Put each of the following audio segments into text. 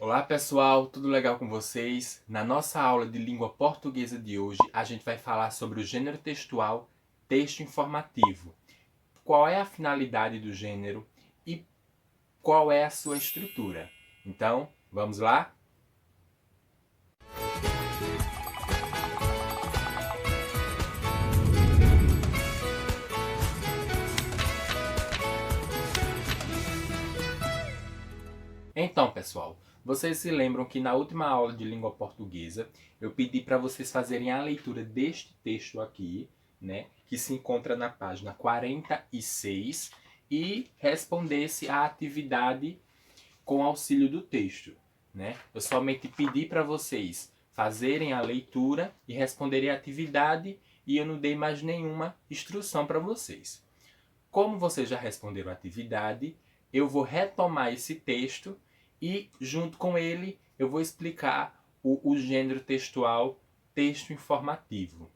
Olá pessoal, tudo legal com vocês? Na nossa aula de língua portuguesa de hoje, a gente vai falar sobre o gênero textual texto informativo. Qual é a finalidade do gênero e qual é a sua estrutura? Então, vamos lá? Então, pessoal, vocês se lembram que na última aula de língua portuguesa eu pedi para vocês fazerem a leitura deste texto aqui, né, que se encontra na página 46 e respondesse à atividade com auxílio do texto, né? Eu somente pedi para vocês fazerem a leitura e responderem a atividade e eu não dei mais nenhuma instrução para vocês. Como vocês já responderam a atividade, eu vou retomar esse texto e, junto com ele, eu vou explicar o gênero textual texto informativo.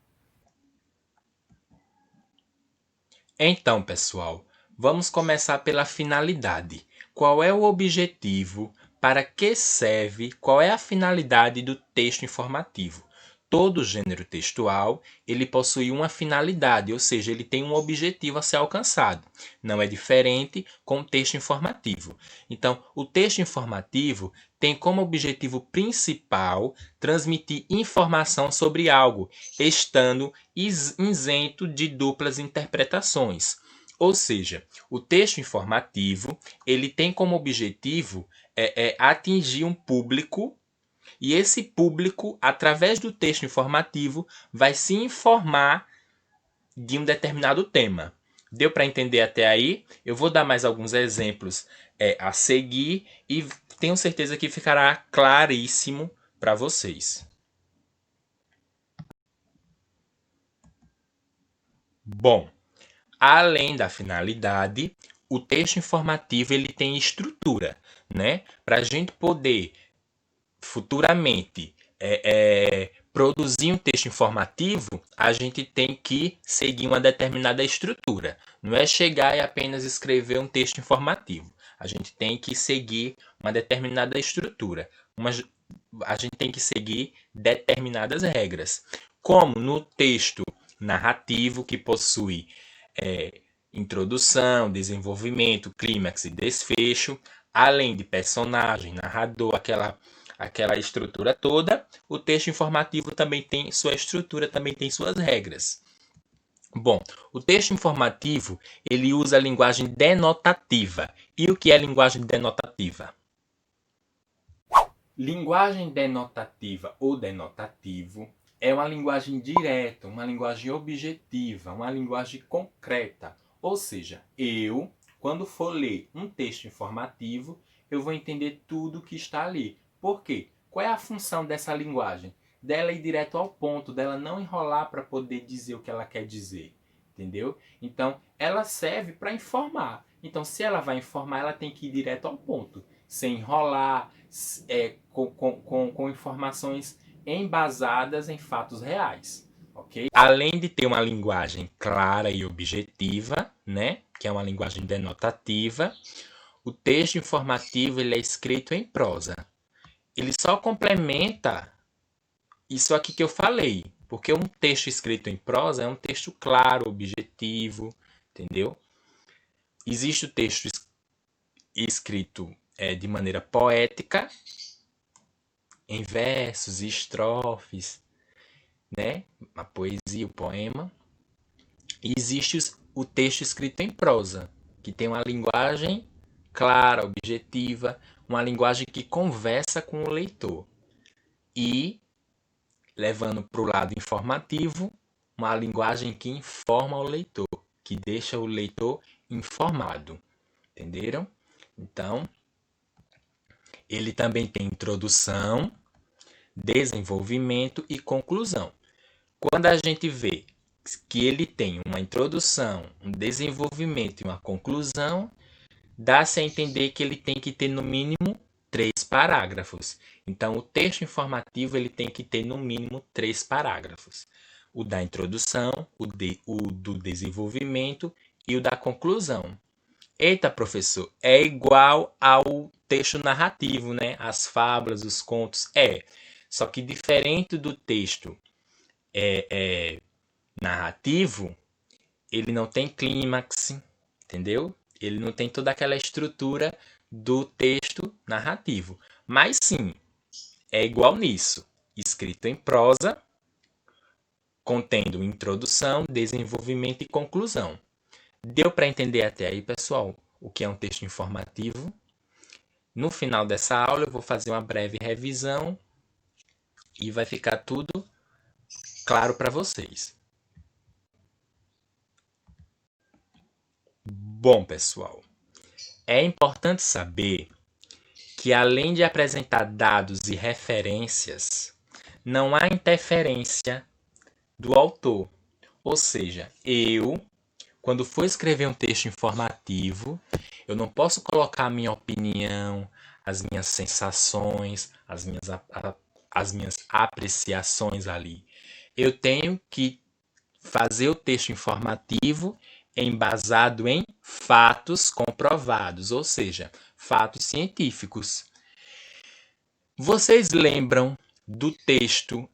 Então, pessoal, vamos começar pela finalidade. Qual é o objetivo? Para que serve? Qual é a finalidade do texto informativo? Todo gênero textual, ele possui uma finalidade, ou seja, ele tem um objetivo a ser alcançado. Não é diferente com o texto informativo. Então, o texto informativo tem como objetivo principal transmitir informação sobre algo, estando isento de duplas interpretações. Ou seja, o texto informativo ele tem como objetivo atingir um público e esse público, através do texto informativo, vai se informar de um determinado tema. Deu para entender até aí? Eu vou dar mais alguns exemplos a seguir e tenho certeza que ficará claríssimo para vocês. Bom, além da finalidade, o texto informativo ele tem estrutura, né? Para a gente poder futuramente produzir um texto informativo, a gente tem que seguir uma determinada estrutura. Não é chegar e apenas escrever um texto informativo. A gente tem que seguir uma determinada estrutura. A gente tem que seguir determinadas regras. Como no texto narrativo, que possui introdução, desenvolvimento, clímax e desfecho, além de personagem, narrador, aquela estrutura toda, o texto informativo também tem sua estrutura, também tem suas regras. Bom, o texto informativo, ele usa a linguagem denotativa. E o que é linguagem denotativa? Linguagem denotativa ou denotativo é uma linguagem direta, uma linguagem objetiva, uma linguagem concreta. Ou seja, eu, quando for ler um texto informativo, eu vou entender tudo que está ali. Por quê? Qual é a função dessa linguagem? Dela ir direto ao ponto, dela não enrolar para poder dizer o que ela quer dizer. Entendeu? Então, ela serve para informar. Então, se ela vai informar, ela tem que ir direto ao ponto, sem enrolar, com informações embasadas em fatos reais. Okay? Além de ter uma linguagem clara e objetiva, né, que é uma linguagem denotativa, o texto informativo ele é escrito em prosa. Ele só complementa isso aqui que eu falei, porque um texto escrito em prosa é um texto claro, objetivo, entendeu? Existe o texto escrito de maneira poética, em versos, estrofes, né? A poesia, o poema. E existe o texto escrito em prosa, que tem uma linguagem clara, objetiva, uma linguagem que conversa com o leitor. E, levando para o lado informativo, uma linguagem que informa o leitor, que deixa o leitor informado. Entenderam? Então, ele também tem introdução, desenvolvimento e conclusão. Quando a gente vê que ele tem uma introdução, um desenvolvimento e uma conclusão, dá-se a entender que ele tem que ter no mínimo 3 parágrafos. Então, o texto informativo ele tem que ter no mínimo 3 parágrafos. O da introdução, o do desenvolvimento e o da conclusão. Eita, professor, é igual ao texto narrativo, né? As fábulas, os contos. Só que diferente do texto narrativo, ele não tem clímax, entendeu? Ele não tem toda aquela estrutura do texto narrativo. Mas sim, é igual nisso. Escrito em prosa, contendo introdução, desenvolvimento e conclusão. Deu para entender até aí, pessoal, o que é um texto informativo? No final dessa aula eu vou fazer uma breve revisão e vai ficar tudo claro para vocês. Bom, pessoal, é importante saber que além de apresentar dados e referências, não há interferência do autor. Ou seja, quando for escrever um texto informativo, eu não posso colocar a minha opinião, as minhas sensações, as minhas apreciações ali. Eu tenho que fazer o texto informativo embasado em fatos comprovados, ou seja, fatos científicos. Vocês lembram do texto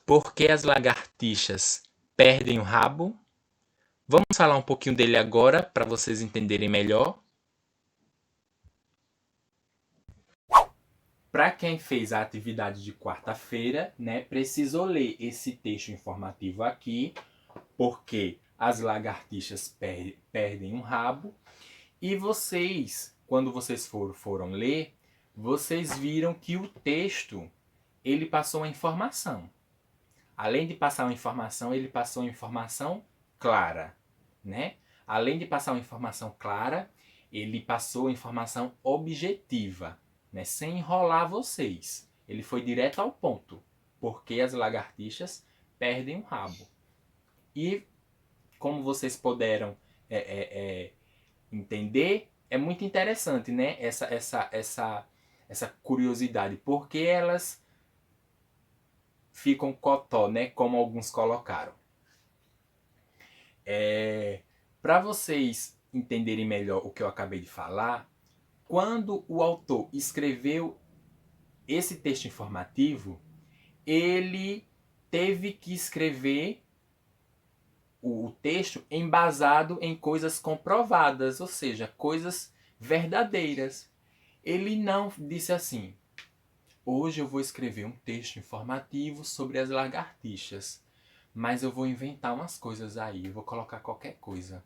Por que as lagartixas perdem o rabo? Vamos falar um pouquinho dele agora para vocês entenderem melhor. Para quem fez a atividade de quarta-feira, né, precisou ler esse texto informativo aqui, porque as lagartixas perdem um rabo. E vocês, quando vocês foram ler, vocês viram que o texto, ele passou uma informação. Além de passar uma informação, ele passou uma informação clara, né? Além de passar uma informação clara, ele passou uma informação objetiva, né? Sem enrolar vocês. Ele foi direto ao ponto. Porque as lagartixas perdem o rabo. E como vocês puderam entender, é muito interessante, né? Essa curiosidade. Porque elas ficam cotó, né? Como alguns colocaram. Para vocês entenderem melhor o que eu acabei de falar, quando o autor escreveu esse texto informativo, ele teve que escrever o texto embasado em coisas comprovadas, ou seja, coisas verdadeiras. Ele não disse assim: hoje eu vou escrever um texto informativo sobre as lagartixas, mas eu vou inventar umas coisas aí, eu vou colocar qualquer coisa.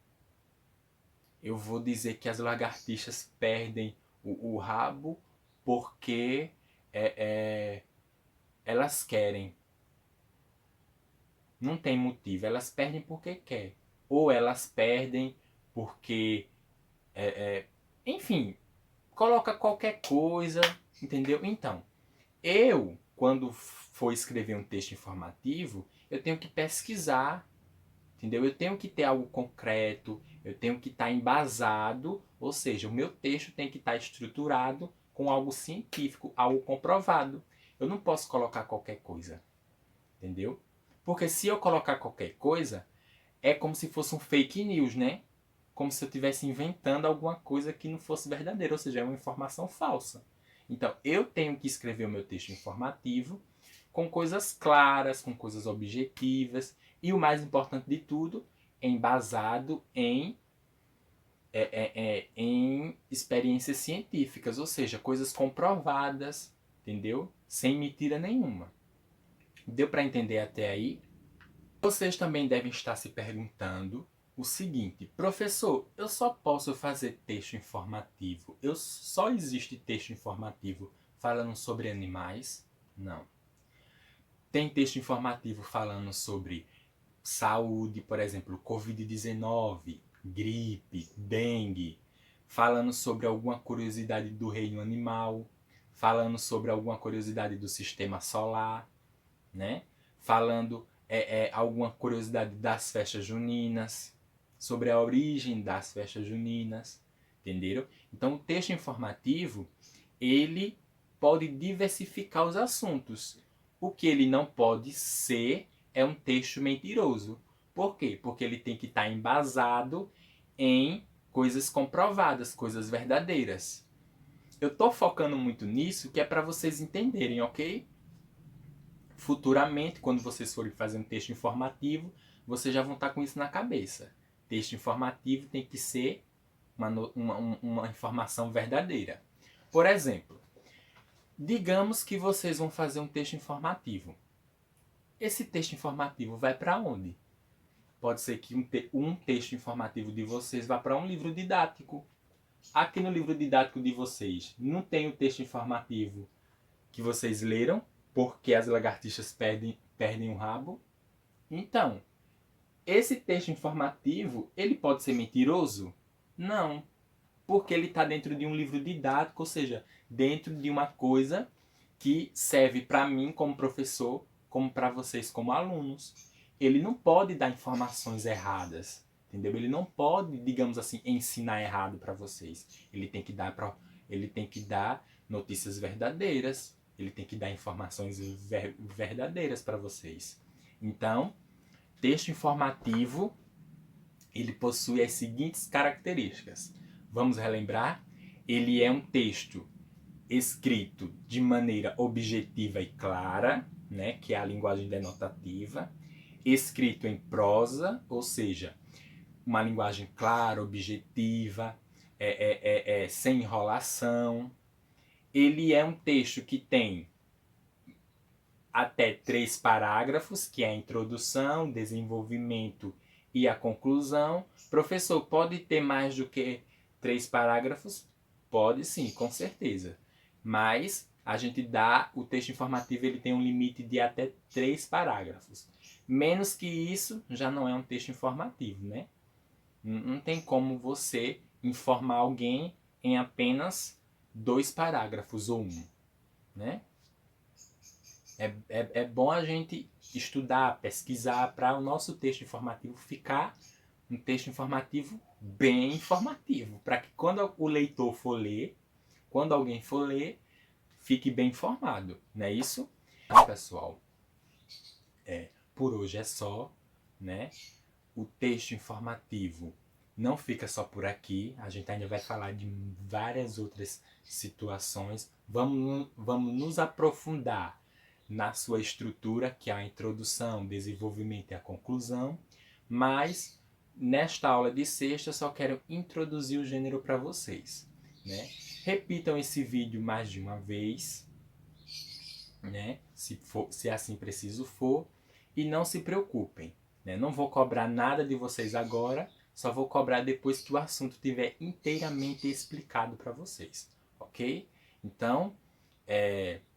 Eu vou dizer que as lagartixas perdem o rabo porque elas querem. Não tem motivo, elas perdem porque quer. Ou elas perdem porque... enfim, coloca qualquer coisa, entendeu? Então, quando for escrever um texto informativo, eu tenho que pesquisar, entendeu? Eu tenho que ter algo concreto, eu tenho que estar embasado, ou seja, o meu texto tem que estar estruturado com algo científico, algo comprovado. Eu não posso colocar qualquer coisa, entendeu? Porque se eu colocar qualquer coisa, é como se fosse um fake news, né? Como se eu estivesse inventando alguma coisa que não fosse verdadeira, ou seja, é uma informação falsa. Então, eu tenho que escrever o meu texto informativo com coisas claras, com coisas objetivas e, o mais importante de tudo, embasado em experiências científicas, ou seja, coisas comprovadas, entendeu? Sem mentira nenhuma. Deu para entender até aí? Vocês também devem estar se perguntando o seguinte: professor, eu só posso fazer texto informativo? Só existe texto informativo falando sobre animais? Não. Tem texto informativo falando sobre saúde, por exemplo, Covid-19, gripe, dengue, falando sobre alguma curiosidade do reino animal, falando sobre alguma curiosidade do sistema solar, né? Falando alguma curiosidade das festas juninas, sobre a origem das festas juninas, entenderam? Então, o texto informativo, ele pode diversificar os assuntos. O que ele não pode ser é um texto mentiroso. Por quê? Porque ele tem que estar embasado em coisas comprovadas, coisas verdadeiras. eu tô focando muito nisso, que é para vocês entenderem, ok? Futuramente, quando vocês forem fazer um texto informativo, vocês já vão estar com isso na cabeça. Texto informativo tem que ser uma informação verdadeira. Por exemplo, digamos que vocês vão fazer um texto informativo. Esse texto informativo vai para onde? Pode ser que um texto informativo de vocês vá para um livro didático. Aqui no livro didático de vocês não tem o texto informativo que vocês leram, porque as lagartixas perdem o rabo. Então, esse texto informativo, ele pode ser mentiroso? Não, porque ele está dentro de um livro didático, ou seja, dentro de uma coisa que serve para mim como professor, como para vocês como alunos. Ele não pode dar informações erradas, entendeu? Ele não pode, digamos assim, ensinar errado para vocês. Ele tem que dar notícias verdadeiras, ele tem que dar informações verdadeiras para vocês. Então, texto informativo, ele possui as seguintes características. Vamos relembrar? Ele é um texto escrito de maneira objetiva e clara, né, que é a linguagem denotativa, escrito em prosa, ou seja, uma linguagem clara, objetiva, sem enrolação. Ele é um texto que tem até 3 parágrafos, que é a introdução, desenvolvimento e a conclusão. Professor, pode ter mais do que 3 parágrafos? Pode sim, com certeza. Mas a gente dá, o texto informativo ele tem um limite de até 3 parágrafos. Menos que isso já não é um texto informativo, né? Não tem como você informar alguém em apenas 2 parágrafos ou 1, né? É bom a gente estudar, pesquisar para o nosso texto informativo ficar um texto informativo bem informativo, para que quando o leitor for ler, quando alguém for ler, fique bem informado, não é isso? Então, pessoal, por hoje é só, né? O texto informativo não fica só por aqui, a gente ainda vai falar de várias outras situações. Vamos nos aprofundar na sua estrutura, que é a introdução, desenvolvimento e a conclusão, mas nesta aula de sexta eu só quero introduzir o gênero para vocês, né? Repitam esse vídeo mais de uma vez, né? Se assim preciso for, e não se preocupem, né? Não vou cobrar nada de vocês agora, só vou cobrar depois que o assunto estiver inteiramente explicado para vocês, ok? Então,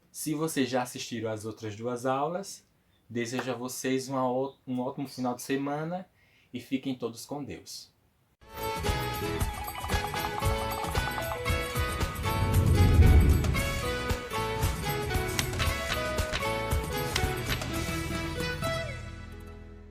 se vocês já assistiram às outras 2 aulas, desejo a vocês um ótimo final de semana e fiquem todos com Deus.